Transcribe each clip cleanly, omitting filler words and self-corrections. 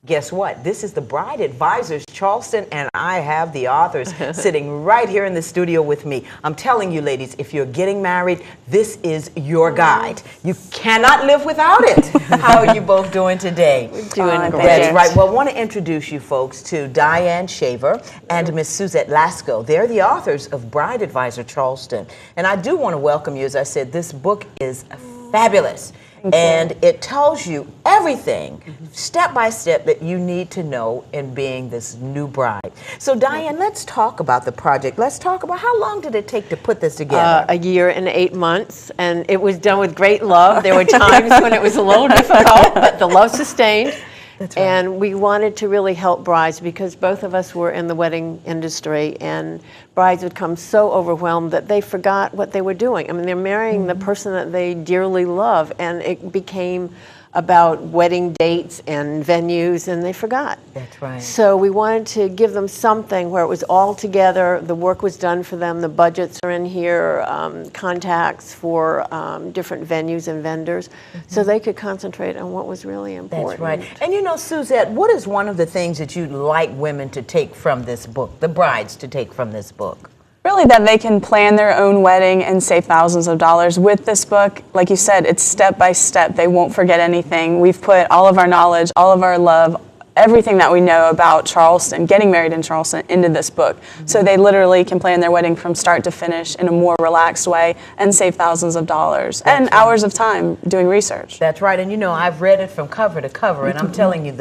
Guess what? This is the Bride Advisors Charleston, and I have the authors sitting right here in the studio with me. I'm telling you, ladies, if you're getting married, this is your guide. You cannot live without it. How are you both doing today? We're doing great. That's right. Well, I want to introduce you folks to Diane Shaver and Miss Suzette Lasco. They're the authors of Bride Advisor Charleston. And I do want to welcome you. As I said, this book is fabulous. And it tells you everything, step by step, that you need to know in being this new bride. So, Diane, let's talk about the project. Let's talk about how long did it take to put this together? A year and 8 months, and it was done with great love. There were times when it was a little difficult, but the love sustained. That's right. And we wanted to really help brides because both of us were in the wedding industry, and brides would come so overwhelmed that they forgot what they were doing. I mean, they're marrying the person that they dearly love, and it became about wedding dates and venues, and they forgot. That's right. So we wanted to give them something where it was all together, the work was done for them, the budgets are in here, contacts for different venues and vendors, so they could concentrate on what was really important. That's right. And you know, Suzette, what is one of the things that you'd like women to take from this book, the brides to take from this book? Really, that they can plan their own wedding and save thousands of dollars. With this book, like you said, it's step by step. They won't forget anything. We've put all of our knowledge, all of our love, everything that we know about Charleston, getting married in Charleston, into this book. So they literally can plan their wedding from start to finish in a more relaxed way and save thousands of dollars and hours of time doing research. That's right. And you know, I've read it from cover to cover, and I'm telling you,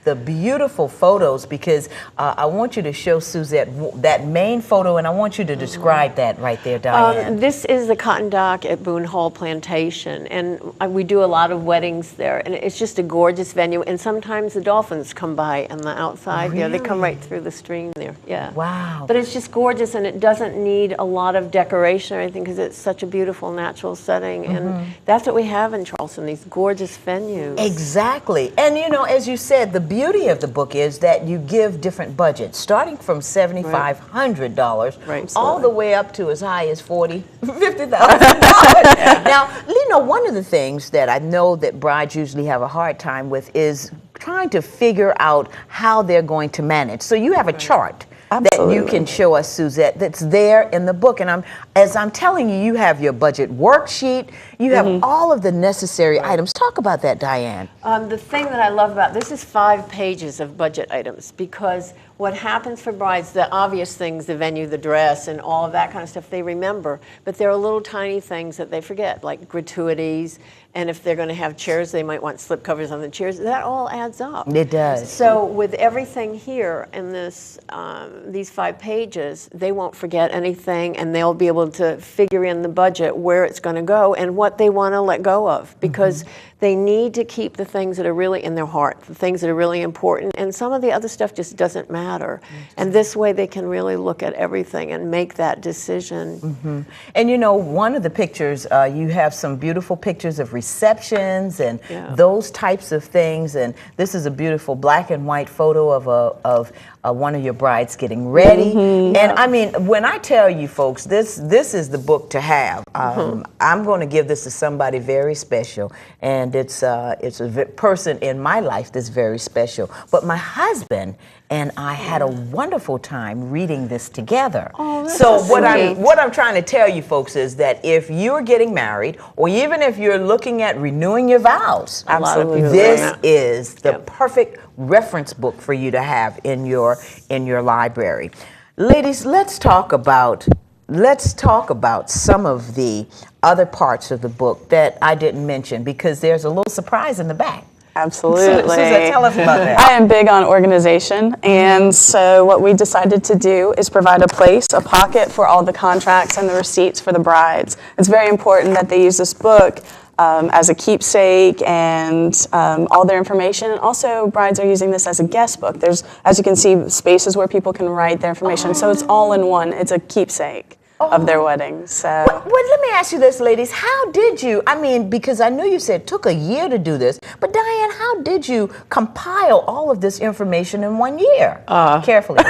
the beautiful photos, because I want you to show Suzette that main photo, and I want you to describe that right there, Diane. This is the cotton dock at Boone Hall Plantation, and we do a lot of weddings there, and it's just a gorgeous venue, and sometimes the dolphins come by on the outside there. They come right through the stream there. Yeah. Wow. But it's just gorgeous, and it doesn't need a lot of decoration or anything because it's such a beautiful natural setting, and that's what we have in Charleston, these gorgeous venues. Exactly. And you know, as you said, the beauty of the book is that you give different budgets, starting from $7,500 all the way up to as high as $40,000, $50,000. Now, you know, one of the things that I know that brides usually have a hard time with is trying to figure out how they're going to manage. So you have a chart that you can show us, Suzette, that's there in the book. And as I'm telling you, you have your budget worksheet, you have all of the necessary items. Talk about that, Diane. The thing that I love about this is 5 pages of budget items, because what happens for brides, the obvious things, the venue, the dress, and all of that kind of stuff, they remember. But there are little tiny things that they forget, like gratuities, and if they're going to have chairs, they might want slip covers on the chairs. That all adds up. It does. So with everything here in this, these 5 pages, they won't forget anything, and they'll be able to figure in the budget where it's going to go and what they want to let go of, because they need to keep the things that are really in their heart, the things that are really important, and some of the other stuff just doesn't matter. And this way they can really look at everything and make that decision. And you know, one of the pictures, you have some beautiful pictures of receptions and those types of things, and this is a beautiful black and white photo of one of your brides getting ready. And I mean, when I tell you folks, this is the book to have. I'm going to give this to somebody very special, and it's a person in my life that's very special. But my husband and I had a wonderful time reading this together. So what I'm trying to tell you folks is that if you're getting married, or even if you're looking at renewing your vows, this is the perfect reference book for you to have in your library. Ladies, let's talk about some of the other parts of the book that I didn't mention, because there's a little surprise in the back. Absolutely. Suzette, tell us about that. I am big on organization, and so what we decided to do is provide a pocket for all the contracts and the receipts for the brides. It's very important that they use this book as a keepsake and all their information. And also, brides are using this as a guest book. There's, as you can see, spaces where people can write their information. So it's all in one. It's a keepsake of their weddings. So. Well, let me ask you this, ladies. How did you, I mean, because I know you said it took a year to do this, but Diane, how did you compile all of this information in 1 year? Carefully.